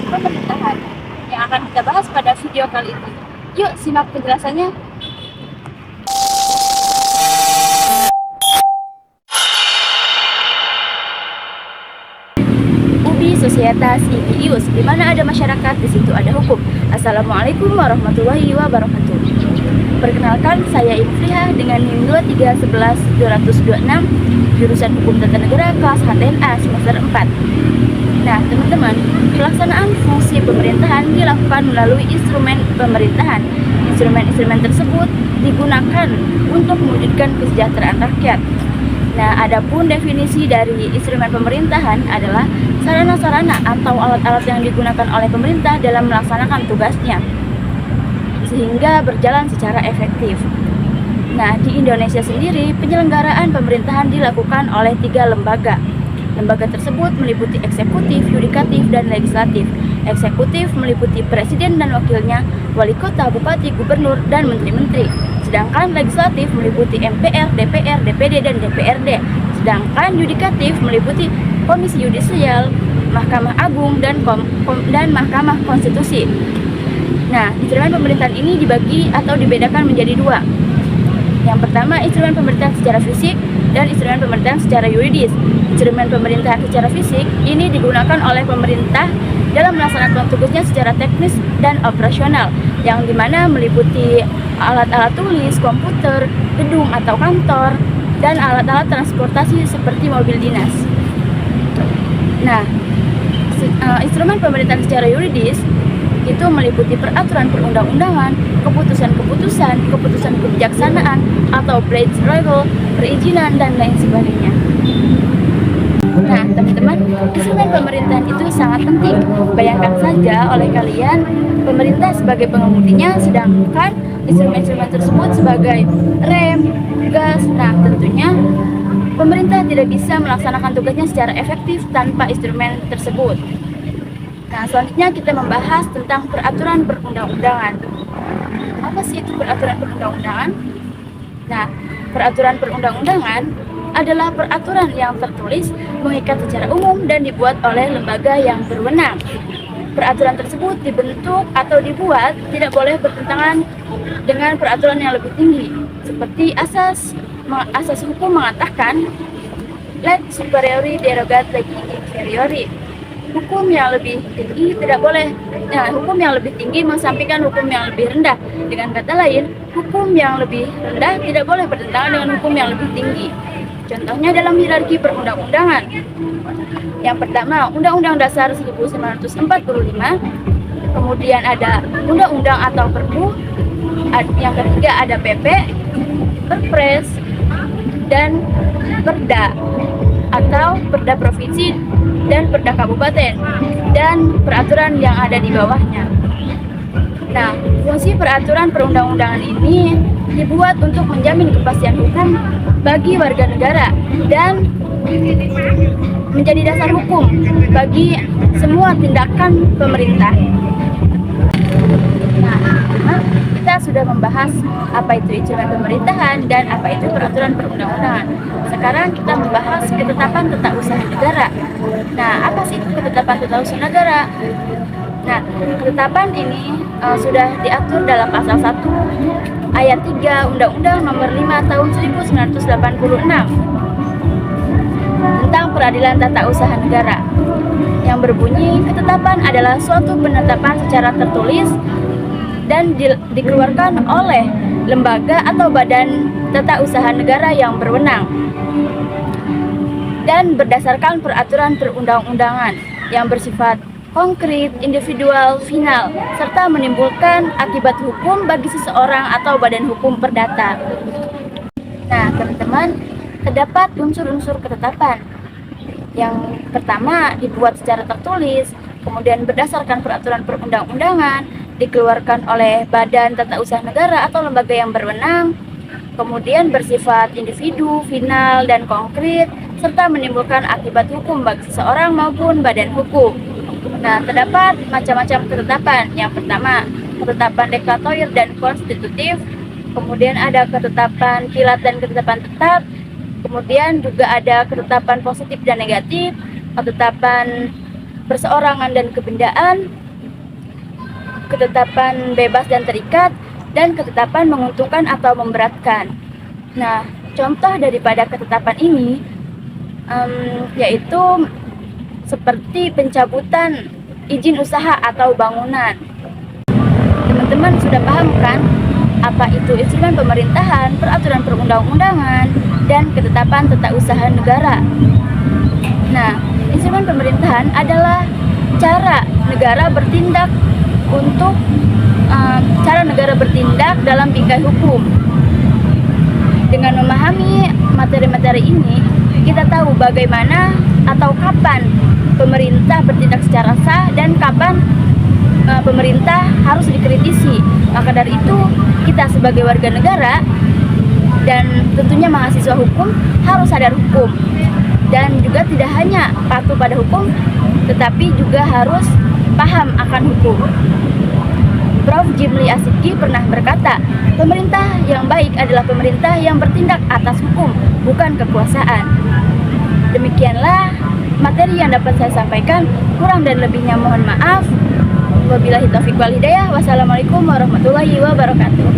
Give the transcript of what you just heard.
peraturan pemerintahan yang akan kita bahas pada video kali ini. Yuk simak penjelasannya. Ubi Societas Ius, di mana ada masyarakat, di situ ada hukum. Assalamualaikum warahmatullahi wabarakatuh. Perkenalkan, saya Infriha dengan NIM 2311226, jurusan Hukum Tata Negara kelas HTNA semester 4. Nah, teman-teman, pelaksanaan fungsi pemerintahan dilakukan melalui instrumen pemerintahan. Instrumen-instrumen tersebut digunakan untuk mewujudkan kesejahteraan rakyat. Nah, adapun definisi dari instrumen pemerintahan adalah sarana-sarana atau alat-alat yang digunakan oleh pemerintah dalam melaksanakan tugasnya, sehingga berjalan secara efektif. Nah, di Indonesia sendiri, penyelenggaraan pemerintahan dilakukan oleh 3 lembaga. Lembaga tersebut meliputi eksekutif, yudikatif, dan legislatif. Eksekutif meliputi presiden dan wakilnya, wali kota, bupati, gubernur, dan menteri-menteri. Sedangkan legislatif meliputi MPR, DPR, DPD, dan DPRD. Sedangkan yudikatif meliputi Komisi Yudisial, Mahkamah Agung, dan Mahkamah Konstitusi. Nah, instrumen pemerintahan ini dibagi atau dibedakan menjadi 2. Yang pertama, instrumen pemerintahan secara fisik dan instrumen pemerintahan secara yuridis. Instrumen pemerintahan secara fisik ini digunakan oleh pemerintah dalam melaksanakan tugasnya secara teknis dan operasional, yang dimana meliputi alat-alat tulis, komputer, gedung atau kantor, dan alat-alat transportasi seperti mobil dinas. Nah, instrumen pemerintahan secara yuridis itu meliputi peraturan perundang-undangan, keputusan-keputusan, keputusan kebijaksanaan atau pledge legal, perizinan, dan lain sebagainya. Nah, teman-teman, instrumen pemerintahan itu sangat penting. Bayangkan saja oleh kalian, pemerintah sebagai pengemudinya, sedangkan instrumen-instrumen tersebut sebagai rem, gas. Nah, tentunya pemerintah tidak bisa melaksanakan tugasnya secara efektif tanpa instrumen tersebut. Nah, selanjutnya kita membahas tentang peraturan perundang-undangan. Apa sih itu peraturan perundang-undangan? Nah, peraturan perundang-undangan adalah peraturan yang tertulis, mengikat secara umum, dan dibuat oleh lembaga yang berwenang. Peraturan tersebut dibentuk atau dibuat tidak boleh bertentangan dengan peraturan yang lebih tinggi. Seperti asas hukum mengatakan, leg superiori derogat legi inferiori. Hukum yang lebih tinggi tidak boleh, hukum yang lebih tinggi mengesampingkan hukum yang lebih rendah. Dengan kata lain, hukum yang lebih rendah tidak boleh bertentangan dengan hukum yang lebih tinggi. Contohnya dalam hierarki perundang-undangan. Yang pertama, Undang-Undang Dasar 1945, kemudian ada Undang-Undang atau Perpu, yang ketiga ada PP, Perpres, dan Perda atau Perda Provinsi dan Perda Kabupaten, dan peraturan yang ada di bawahnya. Nah, fungsi peraturan perundang-undangan ini dibuat untuk menjamin kepastian hukum bagi warga negara dan menjadi dasar hukum bagi semua tindakan pemerintah. Nah, kita sudah membahas apa itu instrumen pemerintahan dan apa itu peraturan perundang-undangan. Sekarang kita membahas ketetapan tata usaha negara. Nah, apa sih itu ketetapan tata usaha negara? Nah, ketetapan ini sudah diatur dalam pasal 1 ayat 3 Undang-Undang Nomor 5 Tahun 1986 tentang Peradilan Tata Usaha Negara, yang berbunyi, ketetapan adalah suatu penetapan secara tertulis dan dikeluarkan oleh lembaga atau badan tata usaha negara yang berwenang dan berdasarkan peraturan perundang-undangan yang bersifat konkret, individual, final, serta menimbulkan akibat hukum bagi seseorang atau badan hukum perdata. Nah, teman-teman, terdapat unsur-unsur ketetapan. Yang pertama, dibuat secara tertulis, kemudian berdasarkan peraturan perundang-undangan, dikeluarkan oleh badan tata usaha negara atau lembaga yang berwenang, kemudian bersifat individu, final, dan konkret, serta menimbulkan akibat hukum bagi seseorang maupun badan hukum. Nah, terdapat macam-macam ketetapan. Yang pertama, ketetapan deklaratif dan konstitutif, kemudian ada ketetapan kilat dan ketetapan tetap, kemudian juga ada ketetapan positif dan negatif, ketetapan perseorangan dan kebendaan, ketetapan bebas dan terikat, dan ketetapan menguntungkan atau memberatkan. Nah, contoh daripada ketetapan ini yaitu seperti pencabutan izin usaha atau bangunan. Teman-teman sudah paham kan apa itu instrumen pemerintahan, peraturan perundang-undangan, dan ketetapan tata usaha negara. Nah, instrumen pemerintahan adalah cara negara bertindak dalam bingkai hukum. Dengan memahami materi-materi ini, kita tahu bagaimana atau kapan pemerintah bertindak secara sah dan kapan pemerintah harus dikritisi. Maka dari itu, kita sebagai warga negara dan tentunya mahasiswa hukum harus sadar hukum, dan juga tidak hanya patuh pada hukum, tetapi juga harus paham akan hukum. Prof. Jimli Asyidqi pernah berkata, pemerintah yang baik adalah pemerintah yang bertindak atas hukum, bukan kekuasaan. Demikianlah materi yang dapat saya sampaikan. Kurang dan lebihnya mohon maaf. Wabillahi taufiq wal hidayah. Wassalamualaikum warahmatullahi wabarakatuh.